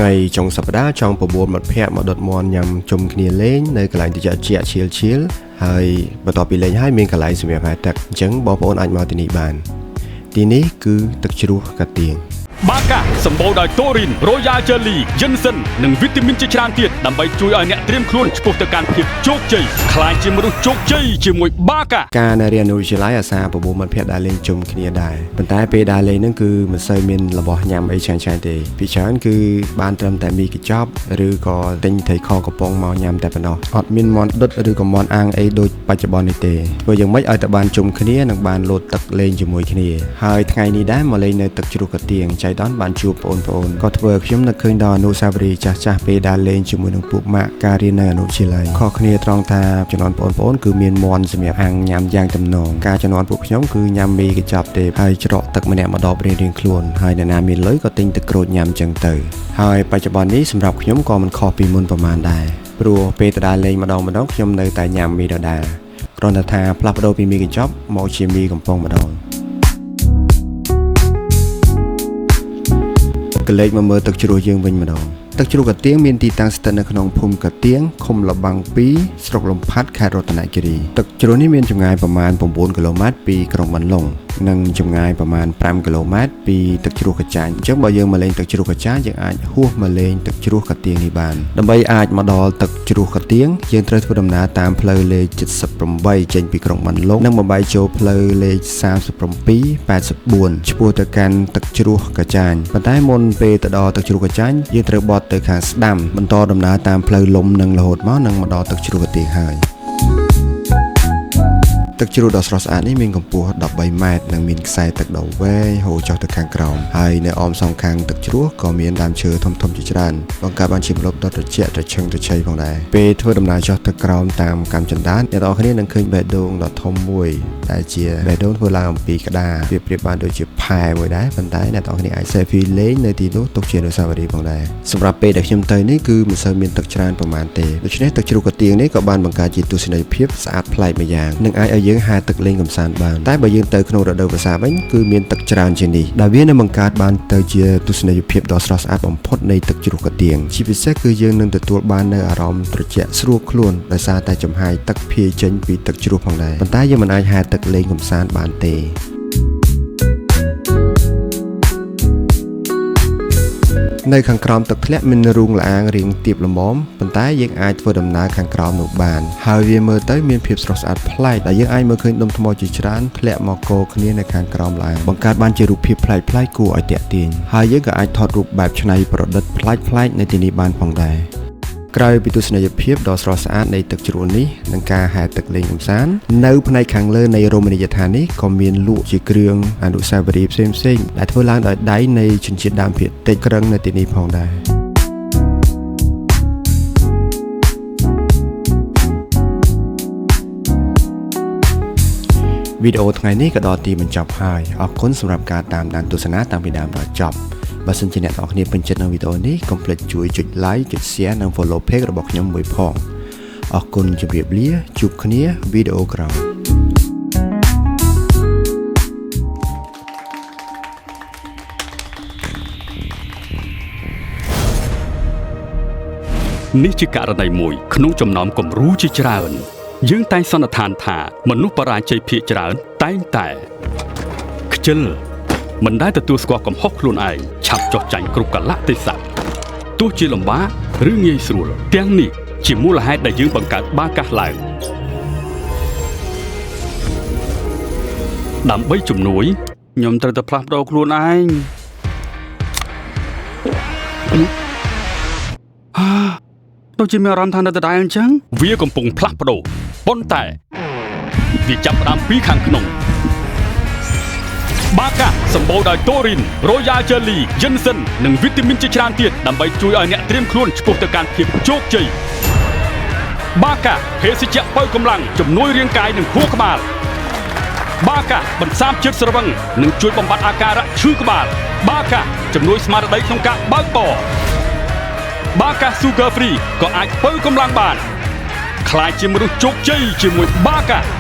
ngày trong sập đá trong bộ buồn một phe một đợt mòn nhằm chùm kia lên nơi cái lạnh thì chẹt chiếuហើយបន្ទាប់ពីលេងហើយមានកន្លែងសម្រាប់ហែទឹកអញ្ចឹងបងប្អូនអាចមកទីនេះបានទីនេះគឺទឹកជ្រោះកាទៀងបាកាសម្បូរដោយតូរីន Royal Jelly យិនសិននិងវីតាមីនជាច្រើនទៀតដើម្បីជួយឲ្យអ្នកត្រៀមខ្លួនឆ្ពោះទៅកាន់ភាពជោគជ័យខ្លាចជាមនុស្សជោគជ័យជាមួយបាកាការនៅរៀននៅវិទ្យាល័យអាសាប្រមូលមិត្តភ័ក្តិដែលលេងជុំគ្នាដែរប៉ុន្តែពេលដែលលេងហ្នឹងគឺមិនសូវមានរបស់ញ៉ាំអីឆ្ងាញ់ៗទេពីច្រើនគឺបានត្រឹមតែមីកញ្ចប់ឬក៏ទិញត្រីខកំប៉ុងមកញ៉ាំតែប៉ុណ្ណោះអត់មានមាន់ដុតឬក៏មាន់អាំងអីដូចបច្ចុប្បន្ននេះទេធ្វើយ៉ាងម៉េចឲ្យតែបានជុំគ្នានិងបានលោតទឹកលេងជាមួយគ្នាហើយថ្ងៃនេះដែរមកលេងនៅទឹកជ្រោះកាទៀងចៃដន្យបានជួបបងប្អូនក៏ធ្វើខ្ញុំនឹកឃើញដល់អនុស្សាវរីយ៍ចាស់ៗពេលដែលលេងជាមួយនឹងពួកម៉ាក់ការរៀននៅអនុវិទ្យាល័យខុសគ្នាត្រង់ថាចំនួនបងប្អូនគឺមានមាន់សម្រាប់អាំងញ៉ាំយ៉ាងទំនងការចំនួនពួកខ្ញុំគឺញ៉ាំមីកញ្ចប់ទេហើយច្រកទឹកម្នាក់ម្ដងរៀងៗខ្លួនហើយអ្នកណាមានលុយក៏ទិញទឹកក្រូចញ៉ាំចឹងទៅហើយបច្ចុប្បន្ននេះសម្រាប់ខ្ញុំក៏មិនខុសពីមុនប្រហែលដែរព្រោះពេលទៅលេងម្ដងខ្ញុំនៅតែញ៉ាំមីដដែលគ្រាន់តែថាផ្លាស់ប្ដូរពីមីកញ្ចប់មកជាមីកំប៉ុងម្ដងកលេចមកមើលទឹកជ្រោះយើងវិញម្ដងទឹកជ្រោះកាទៀងមានទីតាំងស្ថិតនៅក្នុងភូមិកាទៀងឃុំលបាំង2ស្រុកលំផាត់ខេត្តរតនគិរីទឹកជ្រោះនេះមានចម្ងាយប្រមាណ9គីឡូម៉ែត្រពីក្រុងបន្លុងនិងចម្ងាយប្រមាណ5គីឡូម៉ែត្រពីទឹកជ្រោះកាចាញ់អញ្ចឹងបើយើងមកលេងទឹកជ្រោះកាចាញ់យើងអាចហួសមកលេងទឹកជ្រោះកាទៀងនេះបានដើម្បីអាចមកដល់ទឹកជ្រោះកាទៀងយើងត្រូវធ្វើដំណើរតាមផ្លូវលេខ78ចេញពីក្រុងបន្លុងនិងបំបីចូលផ្លូវលេខ3784ឆ្ពោះទៅកាន់ទឹកជ្រោះកាចាញ់ប៉ុន្តែមុនពេលទៅដល់ទឹកជ្រោះកាចាញ់យើងត្រូវបត់ទៅខាងស្ដាំបន្តដំណើរតាមផ្លូវលំនិងរហូតមកនឹងមកដល់ទឹកជ្រោះកាទៀងហើយទឹកជ្រោះដ៏ស្រស់ស្អាតនេះមានកម្ពស់13ម៉ែត្រនិងមានខ្សែទឹកដ៏វែងហូរចុះទៅខាងក្រោមហើយនៅអមសងខាងទឹកជ្រោះក៏មានដើមឈើធំៗជាច្រើនបង្កើតបានជាម្លប់ដ៏ត្រជាក់ត្រឈឹងត្រឈៃផងដែរពេលធ្វើដំណើរចុះទៅក្រោមតាមកម្មចន្ទានអ្នកនរគ្នានឹងឃើញបេះដូងដ៏ធំមួយដែលជាបេះដូងធ្វើឡើងអំពីក្តារវាប្រៀបបានដូចជាផែមួយដែរប៉ុន្តែអ្នកនរគ្នាអាច selfie លេងនៅទីនោះទុកជាអនុស្សាវរីយ៍ផងដែរសម្រាប់ពេលដែលខ្ញុំទៅនេះគឺមិនសូវមានទឹកច្រើនប្រហែលទេដូច្នេះទឹកជ្រោះកាទៀងនេះក៏បានបង្កើតជាទស្សនីយភាពស្អាតប្លែកម្យ៉ាងនិងអាចឲ្យយើងហែទឹកលេងកំសាន្តបានតែបើយើងទៅក្នុងរដូវវស្សាវិញគឺមានទឹកច្រើនជាងនេះដែលវានឹងបង្កើតបានទៅជាទស្សនីយភាពដ៏ស្រស់ស្អាតបំផុតនៃទឹកជ្រោះកាទៀងជាពិសេសគឺយើងនឹងទទួលបាននូវអារម្មណ៍ត្រជាក់ស្រួលខ្លួនដោយសារតែចំហាយទឹកភាយចេញពីទឹកជ្រោះផងដែរប៉ុន្តែយើងមិនអាចហែទឹកលេងកំសាន្តបានទេនៅខាងក្រោមទឹកធ្លាក់មានរូងល្អាងរាងទាបល្មមប៉ុន្តែយើងអាចធ្វើដំណើរខាងក្រោមនោះបានហើយវាមើលទៅមានភាពស្រស់ស្អាតប្លែកដែលយើងអាចមើលឃើញដុំថ្មជាច្រើនធ្លាក់មកកោគ្នានៅខាងក្រោមល្អាងបង្កើតបានជារូបភាពប្លែកៗគួរឲ្យទាក់ទាញហើយយើងក៏អាចថតរូបបែបច្នៃប្រឌិតប្លែកៗនៅទីនេះបានផងដែរក្រៅពីទស្សនីយភាពដ៏ស្រស់ស្អាតនៃទឹកជ្រោះនេះនិងការហែទឹកលេងកម្សាន្តនៅផ្នែកខាងលើនៃរមណីយដ្ឋាននេះក៏មានលក់ជាគ្រឿងអនុស្សាវរីយ៍ផ្សេងៗដែលធ្វើឡើងដោយដៃនៃជនជាតិដើមភាគតិចក្រឹងនៅទីនេះផងដែរវីដេអូថ្ងៃនេះក៏ដល់ទីបញ្ចប់ហើយអរគុណសម្រាប់ការតាមដានទស្សនាតាំងពីដើមដល់ចប់បើសិនជាអ្នកនរគ្នាពេញចិត្តនឹងវីដេអូនេះកុំភ្លេចជួយចុច like ចុច share និង follow page របស់ខ្ញុំមួយផងអរគុណជម្រាបលាជួបគ្នាវីដេអូក្រោយនេះជាករណីមួយក្នុងចំណោមគំរូជាច្រើនយើងតែងសន្និដ្ឋានថាមនុស្សបរាជ័យភាគច្រើនតែងតែខ្ជិលមិនដែលទទួលស្គាល់កំហុសខ្លួនឯងឆាប់ចោះចាញ់គ្រប់កលៈទេសៈទោះជាលំបាកឬងាយស្រួលទាំងនេះជាមូលហេតុដែលយើងបង្កើតបាកាសឡើងដើម្បីជំនួយខ្ញុំត្រូវតែផ្លាស់ប្ដូរខ្លួនឯងដូចជាមានអារម្មណ៍ថានៅដដែលអញ្ចឹងវាកំពុងផ្លាស់ប្ដូរប៉ុន្តែវាចាប់ផ្ដើមពីខាងក្នុងបាកាសម្បូរដោយតូរីន Royal Jelly យិនសិននិងវីតាមីនជាច្រើនទៀតដើម្បីជួយឲ្យអ្នកត្រៀមខ្លួនឆ្ពោះទៅកាន់ភាពជោគជ័យបាកាភេសជ្ជៈបើកម្លាំងជំនួយរាងកាយនិងខួរក្បាលបាកាបន្សាបជាតិស្រវឹងនិងជួយបំបត្តិអាការៈឈឺក្បាលបាកាជំនួយស្មារតីក្នុងការបើកបរបាកា Sugar Free ក៏អាចបើកម្លាំងបានខ្លាចជាមនុស្សជោគជ័យជាមួយបាកា